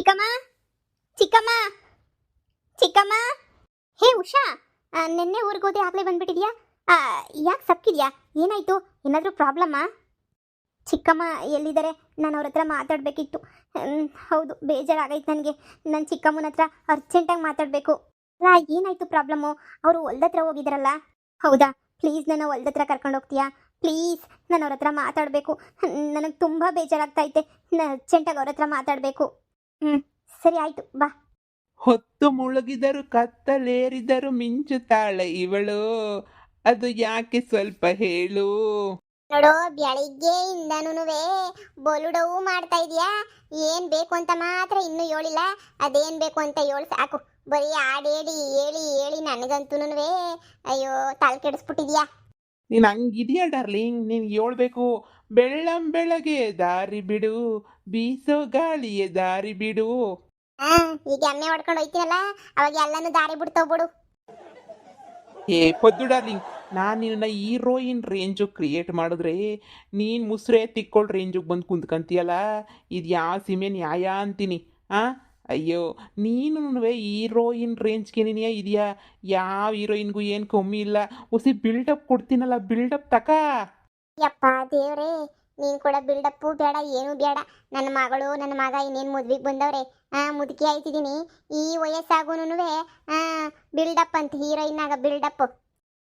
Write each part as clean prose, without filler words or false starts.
ಚಿಕ್ಕಮ್ಮ ಚಿಕ್ಕಮ್ಮ ಚಿಕ್ಕಮ್ಮ. ಹೇ ಉಷಾ, ನಿನ್ನೆ ಊರಿಗೆ ಹೋದೆ ಆಗಲೇ ಬಂದ್ಬಿಟ್ಟಿದ್ಯಾ? ಯಾಕೆ ಸಪ್ಕಿದ್ಯಾ? ಏನಾಯ್ತು? ಏನಾದರೂ ಪ್ರಾಬ್ಲಮ್ಮಾ? ಚಿಕ್ಕಮ್ಮ ಎಲ್ಲಿದ್ದಾರೆ? ನಾನು ಅವ್ರ ಹತ್ರ ಮಾತಾಡಬೇಕಿತ್ತು. ಹೌದು, ಬೇಜಾರಾಗೈತೆ ನನಗೆ. ನನ್ನ ಚಿಕ್ಕಮ್ಮನ ಹತ್ರ ಅರ್ಜೆಂಟಾಗಿ ಮಾತಾಡಬೇಕು. ಏನಾಯ್ತು ಪ್ರಾಬ್ಲಮ್ಮು? ಅವರು ಹೊಲ್ದತ್ರ ಹೋಗಿದ್ದಾರಲ್ಲ? ಹೌದಾ? ಪ್ಲೀಸ್ ನನ್ನ ಹೊಲ್ದತ್ರ ಕರ್ಕೊಂಡು ಹೋಗ್ತೀಯಾ? ಪ್ಲೀಸ್, ನಾನು ಅವ್ರ ಹತ್ರ ಮಾತಾಡಬೇಕು. ನನಗೆ ತುಂಬ ಬೇಜಾರಾಗ್ತೈತೆ. ನಾನು ಅರ್ಜೆಂಟಾಗಿ ಅವ್ರ ಹತ್ರ ಮಾತಾಡಬೇಕು. ಸರಿ ಆಯಿತು, ಬಾ. ಹೊತ್ತು ಮುಳುಗಿದರು ಕತ್ತಲೇರಿದರು ಮಿಂಚುತ್ತಾಳೆ ಇವಳು, ಅದು ಯಾಕೆ ಸ್ವಲ್ಪ ಹೇಳು. ನೋಡು, ಬೆಳಿಗ್ಗೆಯಿಂದನೂ ಬೊಲುಡವು ಮಾಡ್ತಾ ಇದೀಯಾ. ಏನ್ ಬೇಕು ಅಂತ ಮಾತ್ರ ಇನ್ನೂ ಹೇಳಿಲ್ಲ. ಅದೇನ್ ಬೇಕು ಅಂತ ಹೇಳಿ ಸಾಕು. ಬರೀ ಹಾಡೇಳಿ ಹೇಳಿ ಹೇಳಿ ನನಗಂತೂನುವೆ ಅಯ್ಯೋ ತಲೆ ಕೆಡಿಸ್ಬಿಟ್ಟಿದ್ಯಾ. ನೀನು ಹಂಗಿದೆಯಾ ಡಾರ್ಲಿಂಗ್? ನೀನು ಹೇಳ್ಬೇಕು. ಬೆಳ್ಳಂ ಬೆಳಗ್ಗೆ ದಾರಿ ಬಿಡು, ಬೀಸೋ ಗಾಳಿಯೇ ದಾರಿ ಬಿಡು. ಈಗ ಎಮ್ಮೆ ಹೊಡ್ಕೊಂಡು ಹೋಯ್ತೀನಲ್ಲ, ಅವಾಗ ಎಲ್ಲಾನು ದಾರಿ ಬಿಡ್ತೋಗ್ಬಿಡು. ಪೊದ್ದು ಡಾರ್ಲಿಂಗ್, ನಾನು ನಿನ್ನ ಹೀರೋಯಿನ್ ರೇಂಜು ಕ್ರಿಯೇಟ್ ಮಾಡಿದ್ರೆ ನೀನು ಮುಸ್ರೆ ತಿಕ್ಕೊಳ್ಳೋ ರೇಂಜಿಗೆ ಬಂದು ಕುಂತ್ಕಂತೀಯಲ್ಲ, ಇದು ಯಾವ ಸೀಮೆ ನ್ಯಾಯ ಅಂತೀನಿ. ಅಯ್ಯೋ, ನೀನು ಹೀರೋಯಿನ್ ರೇಂಜ್ಗೆ ನೀನೇ ಇದೆಯಾ? ಯಾವ ಹೀರೋಯಿನ್ಗೂ ಏನು ಕಮ್ಮಿ ಇಲ್ಲ. ಹೊಸಿ ಬಿಲ್ಡಪ್ ಕೊಡ್ತೀನಲ್ಲ, ಬಿಲ್ಡಪ್ ತಕ. ಯಪ್ಪ ದೇವ್ರೇ, ನೀನ್ ಕೂಡ ಬಿಲ್ಡಪ್ಪು ಬೇಡ, ಏನು ಬೇಡ. ನನ್ನ ಮಗಳು ನನ್ನ ಮಗ ಇನ್ನೇನು ಮದ್ವಿಗೆ ಬಂದವ್ರೆ. ಮುದುಕಿ ಆಯ್ತಿದ್ದೀನಿ. ಈ ವಯಸ್ಸಾಗೂನುವೆ ಬಿಲ್ಡಪ್ ಅಂತ, ಹೀರೋಯಿನ್ ಆಗ ಬಿಲ್ಡಪ್.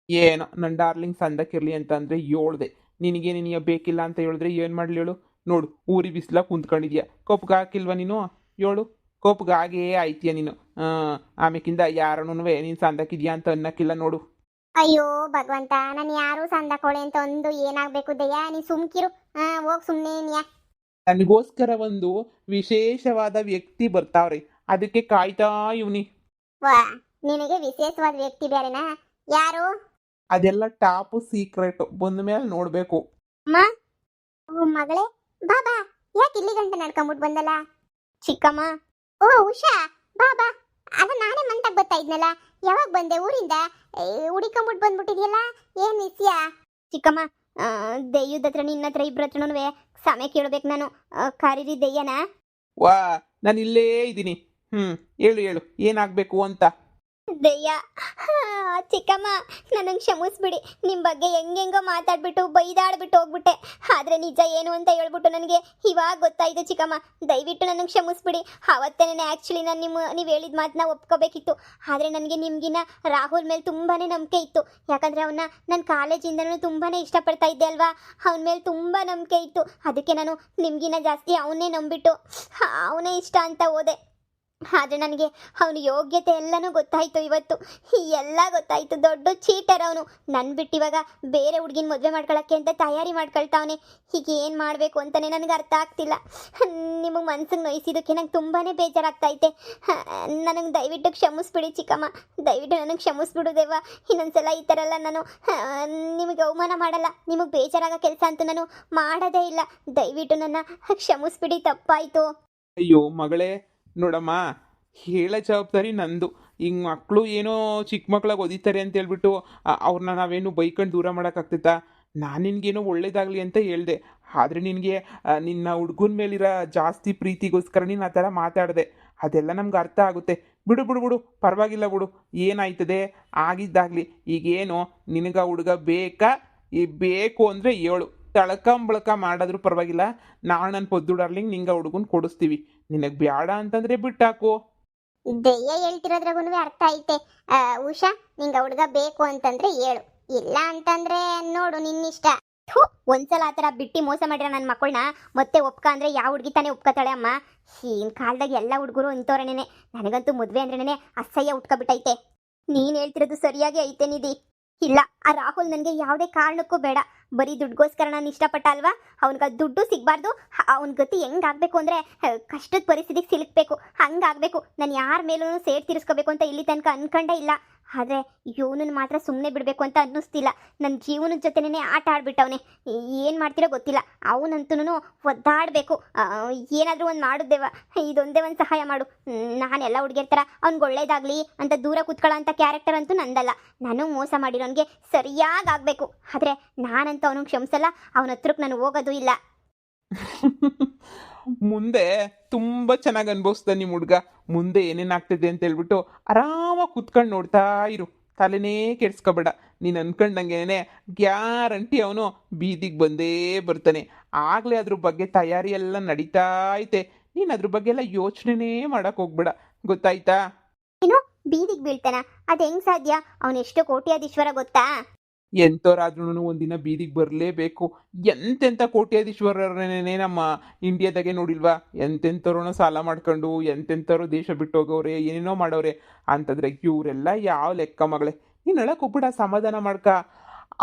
ಏನೋ ನನ್ನ ಡಾರ್ಲಿಂಗ್ ಸಂದಕ್ಕಿರಲಿ ಅಂತ ಅಂದರೆ ಹೇಳ್ದೆ. ನಿನಗೆ ನಿನಗೆ ಬೇಕಿಲ್ಲ ಅಂತ ಹೇಳಿದ್ರೆ ಏನು ಮಾಡಲಿ ಹೇಳು? ನೋಡು, ಊರಿ ಬಿಸಿಲ ಕುಂತ್ಕೊಂಡಿದ್ಯಾ. ಕೊಪ್ಗೆ ಹಾಕಿಲ್ವ ನೀನು? ಹೇಳು, ಕೊಪ್ಗೆ ಆಗೇ ಆಯ್ತೀಯ ನೀನು. ಆಮೇಕಿಂದ ಯಾರನ್ನೂ ನೀನು ಸಂದಕ್ಕಿದ್ಯಾ ಅಂತ ಅನ್ನಕ್ಕಿಲ್ಲ ನೋಡು. ಅಯ್ಯೋ ಭಗವಂತ, ನಾನು ಯಾರು ಸಂದಕೋಳೆ ಅಂತ ಒಂದು ಏನಾಗಬೇಕು ದಯ್ಯ. ನೀ ಸುಮ್ಕಿರು. ಹೋಗ್ ಸುಮ್ಮನೆ ನೀಯ. ನನಗೋಸ್ಕರ ಒಂದು ವಿಶೇಷವಾದ ವ್ಯಕ್ತಿ ಬರ್ತಾವ್ರಿ, ಅದಕ್ಕೆ ಕಾಯ್ತಾ ಇವ್ನಿ. ವಾ, ನಿನಗೆ ವಿಶೇಷವಾದ ವ್ಯಕ್ತಿ ಬೇರೆನಾ? ಯಾರು? ಅದೆಲ್ಲ ಟಾಪ್ ಸೀಕ್ರೆಟ್, ಬಂದ ಮೇಲೆ ನೋಡಬೇಕು. ಮಗಳೇ, ಬಾ ಬಾ. ಯಾಕೆ ಇಲ್ಲಿ ಗಂಟೆ ನಡ್ಕೊಂಬಿಟ್ಟು ಬಂದಲ್ಲ? ಚಿಕ್ಕಮ್ಮ. ಓ ಉಷಾ, ಬಾ ಬಾ. ಅದ ನಾನೇ ಮಂತಾಗ ಬರ್ತಾ ಇದ್ನಲ್ಲ. ಯಾವಾಗ ಬಂದೆ ಊರಿಂದ? ಹುಡಿಕೊಂಬಿಟ್ಟು ಬಂದ್ಬಿಟ್ಟಿದ್ಯಲ್ಲ, ಏನ್ ವಿಷಯ? ಚಿಕ್ಕಮ್ಮ, ದೆಯ್ಯದ ಹತ್ರ ನಿನ್ನ ಹತ್ರ ಇಬ್ಬರ ಹತ್ರನೂ ಸಮಯ ಕೇಳಬೇಕು ನಾನು. ಕರೀರಿ ದೆಯ್ಯನ. ವಾ, ನಾನು ಇಲ್ಲೇ ಇದ್ದೀನಿ. ಹೇಳು ಹೇಳು, ಏನಾಗಬೇಕು ಅಂತ. ದೆಯ್ಯ, ಚಿಕ್ಕಮ್ಮ ನನಗೆ ಕ್ಷಮಿಸ್ಬಿಡಿ. ನಿಮ್ಮ ಬಗ್ಗೆ ಹೆಂಗೆಂಗೋ ಮಾತಾಡ್ಬಿಟ್ಟು ಬೈದಾಡ್ಬಿಟ್ಟು ಹೋಗ್ಬಿಟ್ಟೆ. ಆದರೆ ನಿಜ ಏನು ಅಂತ ಹೇಳ್ಬಿಟ್ಟು ನನಗೆ ಇವಾಗ ಗೊತ್ತಾಯಿತು ಚಿಕ್ಕಮ್ಮ. ದಯವಿಟ್ಟು ನನಗೆ ಕ್ಷಮಿಸ್ಬಿಡಿ. ಆವತ್ತೇನೆ ಆ್ಯಕ್ಚುಲಿ ನಾನು ನೀವು ಹೇಳಿದ ಮಾತನ್ನ ಒಪ್ಕೋಬೇಕಿತ್ತು. ಆದರೆ ನನಗೆ ನಿಮಗಿನ್ನ ರಾಹುಲ್ ಮೇಲೆ ತುಂಬಾ ನಂಬಿಕೆ ಇತ್ತು. ಯಾಕಂದರೆ ಅವನ್ನ ನನ್ನ ಕಾಲೇಜಿಂದನೂ ತುಂಬಾ ಇಷ್ಟಪಡ್ತಾ ಇದ್ದೆ ಅಲ್ವಾ. ಅವನ ಮೇಲೆ ತುಂಬ ನಂಬಿಕೆ ಇತ್ತು. ಅದಕ್ಕೆ ನಾನು ನಿಮಗಿನ್ನ ಜಾಸ್ತಿ ಅವನೇ ನಂಬಿಟ್ಟು ಅವನೇ ಇಷ್ಟ ಅಂತ ಹೋದೆ. ಆದರೆ ನನಗೆ ಅವನ ಯೋಗ್ಯತೆ ಎಲ್ಲನೂ ಗೊತ್ತಾಯಿತು. ಇವತ್ತು ಎಲ್ಲ ಗೊತ್ತಾಯಿತು. ದೊಡ್ಡ ಚೀಟರ್ ಅವನು. ನನ್ನ ಬಿಟ್ಟು ಇವಾಗ ಬೇರೆ ಹುಡುಗಿನ ಮದುವೆ ಮಾಡ್ಕೊಳ್ಳೋಕ್ಕೆ ಅಂತ ತಯಾರಿ ಮಾಡ್ಕೊಳ್ತಾವನೆ. ಈಗ ಏನು ಮಾಡಬೇಕು ಅಂತಲೇ ನನಗೆ ಅರ್ಥ ಆಗ್ತಿಲ್ಲ. ನಿಮಗೆ ಮನ್ಸಿಗೆ ನೋಯಿಸಿದ್ದಕ್ಕೆ ನಂಗೆ ತುಂಬಾ ಬೇಜಾರಾಗ್ತೈತೆ. ನನಗೆ ದಯವಿಟ್ಟು ಕ್ಷಮಿಸ್ಬಿಡಿ ಚಿಕ್ಕಮ್ಮ. ದಯವಿಟ್ಟು ನನಗೆ ಕ್ಷಮಿಸ್ಬಿಡು ದೇವ. ಇನ್ನೊಂದ್ಸಲ ಈ ಥರ ಎಲ್ಲ ನಾನು ನಿಮಗೆ ಅವಮಾನ ಮಾಡಲ್ಲ. ನಿಮಗೆ ಬೇಜಾರಾಗೋ ಕೆಲಸ ಅಂತೂ ನಾನು ಮಾಡೋದೇ ಇಲ್ಲ. ದಯವಿಟ್ಟು ನನ್ನ ಕ್ಷಮಿಸ್ಬಿಡಿ, ತಪ್ಪಾಯಿತು. ಅಯ್ಯೋ ಮಗಳೇ, ನೋಡಮ್ಮ, ಹೇಳೋ ಜವಾಬ್ದಾರಿ ನಂದು. ಹಿಂಗೆ ಮಕ್ಕಳು ಏನೋ ಚಿಕ್ಕ ಮಕ್ಳಾಗ ಓದಿತಾರೆ ಅಂತ ಹೇಳ್ಬಿಟ್ಟು ಅವ್ರನ್ನ ನಾವೇನು ಬೈಕೊಂಡು ದೂರ ಮಾಡೋಕ್ಕಾಗ್ತೈತಾ? ನಾನು ನಿನಗೇನೋ ಒಳ್ಳೇದಾಗಲಿ ಅಂತ ಹೇಳಿದೆ. ಆದರೆ ನಿನಗೆ ನಿನ್ನ ಹುಡುಗನ ಮೇಲಿರೋ ಜಾಸ್ತಿ ಪ್ರೀತಿಗೋಸ್ಕರ ನೀನು ಆ ಥರ ಮಾತಾಡಿದೆ. ಅದೆಲ್ಲ ನಮ್ಗೆ ಅರ್ಥ ಆಗುತ್ತೆ. ಬಿಡು ಬಿಡು ಬಿಡು, ಪರವಾಗಿಲ್ಲ ಬಿಡು. ಏನಾಯ್ತದೆ ಆಗಿದ್ದಾಗಲಿ. ಈಗೇನು ನಿನಗೆ ಹುಡುಗ ಬೇಕಾ? ಬೇಕು ಅಂದರೆ ಹೇಳು, ತಳ್ಕಂಬಳಕ ಮಾಡಿದ್ರೂ ಪರವಾಗಿಲ್ಲ. ನಾನು ನನ್ನ ಪೊದ್ದು ಡಾರ್ಲಿಂಗ್ ನಿಂಗೆ ಹುಡುಗನ ಕೊಡಿಸ್ತೀವಿ. ನಿನಗೆ ಬೇಡ ಅಂತಂದರೆ ಬಿಟ್ಟಾಕು. ದೆಯ್ಯ ಹೇಳ್ತಿರೋದ್ರಾಗೂ ಅರ್ಥ ಐತೆ. ಉಷಾ, ನಿಂಗೆ ಹುಡುಗ ಬೇಕು ಅಂತಂದ್ರೆ ಹೇಳು, ಇಲ್ಲ ಅಂತಂದ್ರೆ ನೋಡು ನಿನ್ನಿಷ್ಟ. ಒಂದ್ಸಲ ಆ ಥರ ಬಿಟ್ಟು ಮೋಸ ಮಾಡಿರ ನನ್ನ ಮಕ್ಕಳನ್ನ ಮತ್ತೆ ಒಪ್ಕ ಅಂದರೆ ಯಾವ ಹುಡುಗಿ ತಾನೇ ಒಪ್ಕೋತಾಳೆ ಅಮ್ಮ? ಈಗಿನ ಕಾಲದಾಗ ಎಲ್ಲ ಹುಡುಗರು ಇಂಥವ್ರೇನೆ. ನನಗಂತೂ ಮದುವೆ ಅಂದ್ರೇನೆ ಅಸಹ್ಯ ಉಟ್ಕೊಬಿಟ್ಟೈತೆ. ನೀನು ಹೇಳ್ತಿರೋದು ಸರಿಯಾಗಿ ಐತೆ ನಿಧಿ. ಇಲ್ಲ, ಆ ರಾಹುಲ್ ನನಗೆ ಯಾವುದೇ ಕಾರಣಕ್ಕೂ ಬೇಡ. ಬರೀ ದುಡ್ಗೋಸ್ಕರ ನಾನು ಇಷ್ಟಪಟ್ಟ ಅಲ್ವಾ? ಅವ್ನಿಗೆ ದುಡ್ಡು ಸಿಗಬಾರ್ದು. ಅವನ ಗತಿ ಹೆಂಗಾಗಬೇಕು ಅಂದರೆ ಕಷ್ಟದ ಪರಿಸ್ಥಿತಿಗೆ ಸಿಲುಕಬೇಕು, ಹಂಗಾಗಬೇಕು. ನಾನು ಯಾರ ಮೇಲೂ ಸೇಡ್ ತೀರಿಸ್ಕೋಬೇಕು ಅಂತ ಇಲ್ಲಿ ತನಕ ಅನ್ಕೊಂಡೇ ಇಲ್ಲ. ಆದರೆ ಇವನನ್ನು ಮಾತ್ರ ಸುಮ್ಮನೆ ಬಿಡಬೇಕು ಅಂತ ಅನ್ನಿಸ್ತಿಲ್ಲ. ನನ್ನ ಜೀವನದ ಜೊತೆನೇ ಆಟ ಆಡ್ಬಿಟ್ಟವನೇ. ಏನು ಮಾಡ್ತಿರೋ ಗೊತ್ತಿಲ್ಲ. ಅವನಂತೂ ಒದ್ದಾಡಬೇಕು. ಏನಾದರೂ ಒಂದು ಮಾಡುದೇವ, ಇದೊಂದೇ ಒಂದು ಸಹಾಯ ಮಾಡು. ನಾನೆಲ್ಲ ಹುಡುಗಿರ ಥರ ಅವ್ನಿಗೆ ಒಳ್ಳೇದಾಗಲಿ ಅಂತ ದೂರ ಕೂತ್ಕೊಳ್ಳೋ ಅಂಥ ಕ್ಯಾರೆಕ್ಟರ್ ಅಂತೂ ನಂದಲ್ಲ. ನಾನು ಮೋಸ ಮಾಡಿರೋನಿಗೆ ಸರಿಯಾಗಿ ಆಗಬೇಕು. ಆದರೆ ನಾನಂತೂ ಅವನಿಗೆ ಕ್ಷಮಿಸಲ್ಲ. ಅವನ ಹತ್ರಕ್ಕೆ ನಾನು ಹೋಗೋದು ಇಲ್ಲ. ಮುಂದೆ ತುಂಬ ಚೆನ್ನಾಗಿ ಅನುಭವಿಸ್ತಾನೆ ನಿಮ್ಮ ಹುಡುಗ. ಮುಂದೆ ಏನೇನಾಗ್ತಿದೆ ಅಂತ ಹೇಳ್ಬಿಟ್ಟು ಆರಾಮಾಗಿ ಕುತ್ಕೊಂಡು ನೋಡ್ತಾ ಇರು, ತಲೆನೇ ಕೆಡ್ಸ್ಕೊಬೇಡ. ನೀನು ಅನ್ಕೊಂಡಂಗೆನೆ ಗ್ಯಾರಂಟಿ ಅವನು ಬೀದಿಗೆ ಬಂದೇ ಬರ್ತಾನೆ. ಆಗಲೇ ಅದ್ರ ಬಗ್ಗೆ ತಯಾರಿ ಎಲ್ಲ ನಡೀತಾ ಐತೆ. ನೀನು ಅದ್ರ ಬಗ್ಗೆ ಎಲ್ಲ ಯೋಚನೆನೇ ಮಾಡಕ್ಕೆ ಹೋಗ್ಬೇಡ, ಗೊತ್ತಾಯ್ತಾ? ಏನು ಬೀದಿಗೆ ಬೀಳ್ತಾನ? ಅದು ಹೆಂಗ್ ಸಾಧ್ಯ? ಅವನೆಷ್ಟು ಕೋಟ್ಯಾಧೀಶ್ವರ ಗೊತ್ತಾ? ಎಂಥವ್ರಾದ್ರೂ ಒಂದಿನ ಬೀದಿಗೆ ಬರಲೇಬೇಕು. ಎಂತೆಂಥ ಕೋಟ್ಯಾಧೀಶ್ವರರನ್ನೇ ನಮ್ಮ ಇಂಡಿಯಾದಾಗೆ ನೋಡಿಲ್ವಾ? ಎಂತೆಂಥವ್ರನ್ನ ಸಾಲ ಮಾಡ್ಕೊಂಡು ಎಂತೆಂಥವ್ರು ದೇಶ ಬಿಟ್ಟು ಹೋಗವ್ರೆ, ಏನೇನೋ ಮಾಡವ್ರೆ. ಅಂತಂದ್ರೆ ಇವರೆಲ್ಲ ಯಾವ ಲೆಕ್ಕ ಮಗಳೇ? ನೀನು ಹೇಳಕ್ಕೆ ಹೋಗ್ಬಿಡ, ಸಮಾಧಾನ ಮಾಡ್ಕ.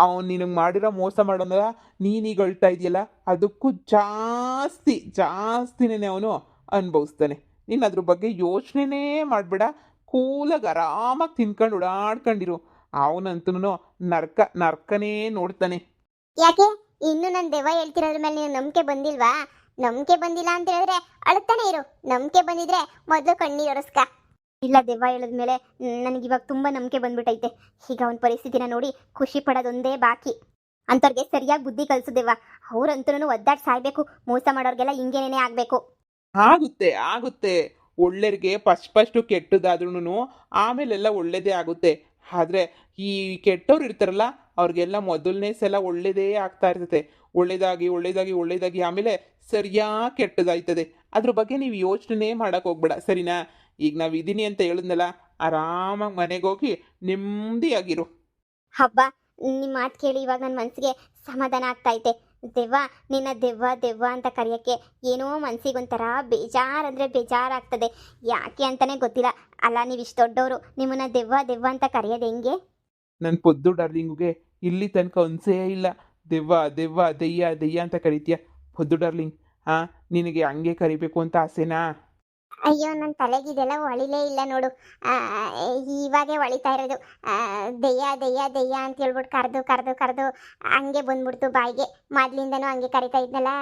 ಅವ್ನು ನಿನಗೆ ಮಾಡಿರೋ ಮೋಸ ಮಾಡೋಣ ನೀನೀಗ ಅಳ್ತಾ ಇದೆಯಲ್ಲ, ಅದಕ್ಕೂ ಜಾಸ್ತಿನೇ ಅವನು ಅನುಭವಿಸ್ತಾನೆ. ನೀನು ಅದ್ರ ಬಗ್ಗೆ ಯೋಚನೆನೇ ಮಾಡಬೇಡ. ಕೂಲಾಗಿ ಆರಾಮಾಗಿ ತಿನ್ಕೊಂಡು ಓಡಾಡ್ಕೊಂಡಿರು. ಅವನಂತೂ ನರ್ಕನೇ ನೋಡ್ತಾನೆ. ಯಾಕೆ ಇನ್ನು ನನ್ನ ದೆವ್ವ ಹೇಳ್ತಿರೋದ್ರ ಮೇಲೆ ನೀನು ನಂಬಿಕೆ ಬಂದಿಲ್ವಾ? ನಂಬಿಕೆ ಬಂದಿಲ್ಲ ಅಂತ ಹೇಳಿದ್ರೆ ಅಳ್ತಾನೆ ಇರು. ನಂಬಿಕೆ ಬಂದಿದ್ರೆ ಮೊದಲು ಕಣ್ಣೀರು ಒರೆಸ್ಕ. ಇಲ್ಲ, ದೆವ್ವ ಹೇಳಿದ್ಮೇಲೆ ನನಗೆ ಇವಾಗ ತುಂಬ ನಂಬಿಕೆ ಬಂದ್ಬಿಟ್ಟೈತೆ. ಈಗ ಅವನ ಪರಿಸ್ಥಿತಿನ ನೋಡಿ ಖುಷಿ ಪಡೋದೊಂದೇ ಬಾಕಿ. ಅಂಥವ್ರಿಗೆ ಸರಿಯಾಗಿ ಬುದ್ಧಿ ಕಲಿಸು ದೆವ್ವ. ಅವ್ರಂತೂ ಒದ್ದಾಡಿ ಸಾಯ್ಬೇಕು, ಮೋಸ ಮಾಡೋರಿಗೆಲ್ಲ ಹಿಂಗೇನೇ ಆಗಬೇಕು. ಆಗುತ್ತೆ. ಒಳ್ಳೆಯರಿಗೆ ಫಸ್ಟು ಕೆಟ್ಟದಾದ್ರೂ ಆಮೇಲೆಲ್ಲ ಒಳ್ಳೇದೇ ಆಗುತ್ತೆ. ಆದರೆ ಈ ಕೆಟ್ಟವ್ರು ಇರ್ತಾರಲ್ಲ, ಅವ್ರಿಗೆಲ್ಲ ಮೊದಲನೇ ಸಲ ಒಳ್ಳೇದೇ ಆಗ್ತಾ ಇರ್ತದೆ. ಒಳ್ಳೇದಾಗಿ ಆಮೇಲೆ ಸರಿಯಾಗಿ ಕೆಟ್ಟದಾಯ್ತದೆ. ಅದ್ರ ಬಗ್ಗೆ ನೀವು ಯೋಚನೆ ಮಾಡಕ್ಕೆ ಹೋಗ್ಬೇಡ, ಸರಿನಾ? ಈಗ ನಾವು ಇದೀನಿ ಅಂತ ಹೇಳಿದ್ನಲ್ಲ, ಆರಾಮಾಗಿ ಮನೆಗೆ ಹೋಗಿ ನೆಮ್ಮದಿಯಾಗಿರು. ಹಬ್ಬ, ನಿಮ್ಮ ಮಾತು ಕೇಳಿ ಇವಾಗ ನನ್ನ ಮನಸ್ಸಿಗೆ ಸಮಾಧಾನ ಆಗ್ತೈತೆ. ದೆವ್ವ, ನಿನ್ನ ದೆವ್ವ ಅಂತ ಕರೆಯೋಕ್ಕೆ ಏನೋ ಮನಸ್ಸಿಗೊಂಥರ ಬೇಜಾರಂದರೆ ಬೇಜಾರಾಗ್ತದೆ. ಯಾಕೆ ಅಂತಲೇ ಗೊತ್ತಿಲ್ಲ. ಅಲ್ಲ, ನೀವು ಇಷ್ಟು ದೊಡ್ಡವರು, ನಿಮ್ಮನ್ನ ದೆವ್ವ ಅಂತ ಕರೆಯೋದು ಹೆಂಗೆ? ನನ್ನ ಪೊದ್ದು ಡಾರ್ಲಿಂಗುಗೆ ಇಲ್ಲಿ ತನಕ ಅನ್ಸೇ ಇಲ್ಲ ದೆವ್ವ ದೆಯ್ಯ ಅಂತ ಕರಿತೀಯ. ಪೊದ್ದು ಡಾರ್ಲಿಂಗ್, ನಿನಗೆ ಹಂಗೆ ಕರಿಬೇಕು ಅಂತ ಆಸೆನಾ? ಅಯ್ಯೋ, ನನ್ನ ತಲೆಗಿದೆಲ್ಲ ಹೊಳಿಲೇ ಇಲ್ಲ ನೋಡು. ಇವಾಗೇ ಹೊಳಿತಾ ಇರೋದು. ದೆಯ್ಯ ಅಂತ ಹೇಳ್ಬಿಟ್ಟು ಕರೆದು ಹಂಗೆ ಬಂದ್ಬಿಡ್ತು ಬಾಯಿಗೆ. ಮೊದಲಿಂದನೂ ಹಂಗೆ ಕರಿತಾ ಇದ್ನಲ್ಲ,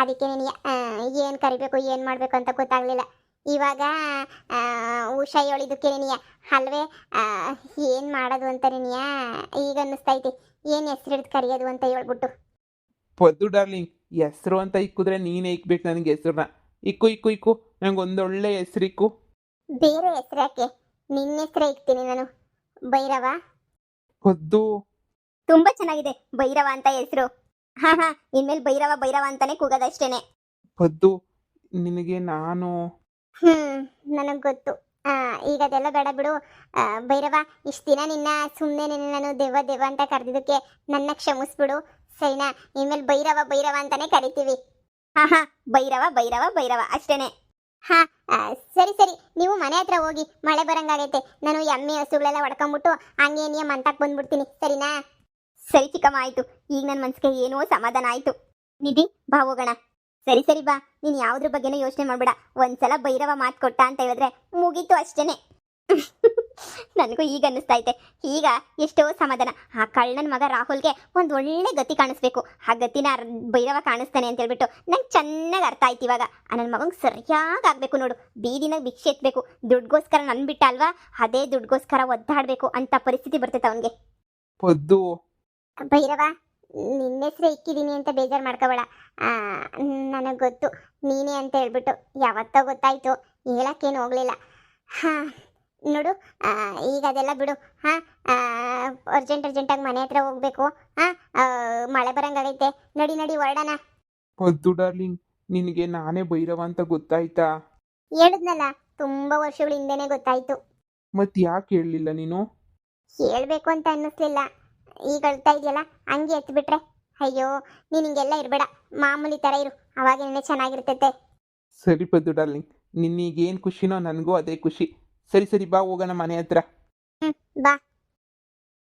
ಅದಕ್ಕೆ ನನಗೆ ಏನು ಕರಿಬೇಕು ಏನು ಮಾಡಬೇಕು ಅಂತ ಗೊತ್ತಾಗಲಿಲ್ಲ. ಇವಾಗ ಉಷಾ ಹೇಳಿದಕ್ಕೆ ನೆನೆಯ ಅಲ್ವೇ ಏನು ಮಾಡೋದು ಅಂತ ನೆನೆಯ ಈಗ ಅನ್ನಿಸ್ತೈತಿ. ಏನು ಹೆಸರು ಹಿಡಿದು ಕರೆಯೋದು ಅಂತ ಹೇಳ್ಬಿಟ್ಟು. ಪೊದ್ದು ಡಾರ್ಲಿಂಗ್, ಹೆಸರು ಅಂತ ಇಕ್ಕಿದ್ರೆ ನೀನೇ ಇಕ್ಬೇಕು ನನಗೆ ಹೆಸರನ್ನ. ಇಕ್ಕು ನಂಗೆ ಒಂದೊಳ್ಳೆ ಹೆಸರಿಕ್ಕು. ಬೇರೆ ಹೆಸರು ಯಾಕೆ? ನಿನ್ನ ಹೆಸರೇ ಇಕ್ತೀನಿ ನಾನು, ಭೈರವ. ಪೊದ್ದು ತುಂಬಾ ಚೆನ್ನಾಗಿದೆ ಭೈರವ ಅಂತ ಹೆಸರು. ಹಾ, ಇನ್ಮೇಲೆ ಭೈರವ ಅಂತಾನೆ ಕೂಗೋದಷ್ಟೇನೆ. ಪೊದ್ದು, ನಿನಗೆ ನಾನು ನನಗೆ ಗೊತ್ತು. ಈಗ ಅದೆಲ್ಲ ಬೇಡ ಬಿಡು. ಭೈರವ, ಇಷ್ಟು ದಿನ ನಿನ್ನ ಸುಮ್ಮನೆ ನಾನು ದೆವ್ವ ಅಂತ ಕರೆದಿದ್ದಕ್ಕೆ ನನ್ನ ಕ್ಷಮಿಸ್ಬಿಡು, ಸರಿನಾ? ಇನ್ಮೇಲೆ ಭೈರವ ಅಂತಾನೆ ಕರಿತೀವಿ. ಹಾ, ಭೈರವ ಅಷ್ಟೇನೆ. ಹಾ, ಸರಿ, ನೀವು ಮನೆ ಹತ್ರ ಹೋಗಿ, ಮಳೆ ಬರಂಗಾಗೈತೆ. ನಾನು ಎಮ್ಮೆ ಹಸುಗಳೆಲ್ಲ ಹೊಡ್ಕೊಂಬಿಟ್ಟು ಹಂಗೆ ನೀ ಮಂತಕ್ಕೆ ಬಂದ್ಬಿಡ್ತೀನಿ, ಸರಿನಾ? ಸರಿ ಚಿಕ್ಕಮ್ಮ, ಆಯ್ತು. ಈಗ ನನ್ನ ಮನಸ್ಸಿಗೆ ಏನೋ ಸಮಾಧಾನ ಆಯ್ತು. ನಿಧಿ, ಬಾ ಹೋಗೋಣ. ಸರಿ ಬಾ. ನೀನು ಯಾವುದ್ರ ಬಗ್ಗೆನೂ ಯೋಚನೆ ಮಾಡಬೇಡ. ಒಂದ್ಸಲ ಭೈರವ ಮಾತು ಕೊಟ್ಟ ಅಂತ ಹೇಳಿದ್ರೆ ಮುಗೀತು ಅಷ್ಟೇನೆ. ನನಗೂ ಈಗ ಅನ್ನಿಸ್ತೈತೆ, ಈಗ ಎಷ್ಟೋ ಸಮಾಧಾನ. ಆ ಕಳ್ಳನ ಮಗ ರಾಹುಲ್ಗೆ ಒಂದು ಒಳ್ಳೆ ಗತಿ ಕಾಣಿಸ್ಬೇಕು. ಆ ಗತಿನ ಭೈರವ ಕಾಣಿಸ್ತಾನೆ ಅಂತ ಹೇಳ್ಬಿಟ್ಟು ನಂಗೆ ಚೆನ್ನಾಗಿ ಅರ್ಥ ಆಯ್ತು. ಇವಾಗ ನನ್ನ ಮಗಂಗೆ ಸರಿಯಾಗಿ ಆಗಬೇಕು ನೋಡು. ಬೀದಿನಾಗ ಭಿಕ್ಷೆ ಎತ್ತಬೇಕು. ದುಡ್ಗೋಸ್ಕರ ನನ್ನ ಬಿಟ್ಟ ಅಲ್ವಾ, ಅದೇ ದುಡ್ಗೋಸ್ಕರ ಒದ್ದಾಡಬೇಕು ಅಂತ ಪರಿಸ್ಥಿತಿ ಬರ್ತೈತೆ ಅವನಿಗೆ. ಪೊದ್ದು, ಭೈರವ, ನಿನ್ನ ಹೆಸರೇ ಇಕ್ಕಿದ್ದೀನಿ ಅಂತ ಬೇಜಾರು ಮಾಡ್ಕೋಬೇಡ. ನನಗೆ ಗೊತ್ತು ನೀನೇ ಅಂತ ಹೇಳ್ಬಿಟ್ಟು. ಯಾವತ್ತೋ ಗೊತ್ತಾಯ್ತು, ಹೇಳಕ್ಕೇನು ಹೋಗಲಿಲ್ಲ. ಹಾಂ ನೋಡು, ಈಗ ಅದೆಲ್ಲ ಬಿಡು. ಹಾಂ, ಅರ್ಜೆಂಟಾಗಿ ಮನೆ ಹತ್ರ ಹೋಗ್ಬೇಕು. ಹಾಂ, ಮಳೆ ಬರಂಗಾಗೈತೆ. ನಡಿ ಹೊರಡೋಣ. ಪೊದ್ದು ಡಾರ್ಲಿಂಗ್, ನಿನಗೆ ನಾನೇ ಭೈರವ ಅಂತ ಗೊತ್ತಾಯ್ತಾ? ಹೇಳಿದ್ನಲ್ಲ, ತುಂಬ ವರ್ಷಗಳ ಹಿಂದೆನೇ ಗೊತ್ತಾಯ್ತು. ಮತ್ತೆ ಯಾಕೆ ಹೇಳಲಿಲ್ಲ ನೀನು? ಹೇಳ್ಬೇಕು ಅಂತ ಅನ್ನಿಸ್ಲಿಲ್ಲ. ಈಗ ಅಳ್ತಾ ಇದೆಯಲ್ಲ, ಹಂಗೆ ಎತ್ಬಿಟ್ರೆ ಅಯ್ಯೋ, ನೀನು ಹಿಂಗೆಲ್ಲ ಇರಬೇಡ. ಮಾಮೂಲಿ ಥರ ಇರು, ಅವಾಗೇನೇ ಚೆನ್ನಾಗಿರ್ತೈತೆ. ಸರಿ ಪೊದ್ದು ಡಾರ್ಲಿಂಗ್, ನಿನ್ನೀಗೇನು ಖುಷಿನೋ ನನಗೂ ಅದೇ ಖುಷಿ. ಸರಿ ಬಾ ಹೋಗೋಣ ಮನೆ ಹತ್ರ. ಬಾ.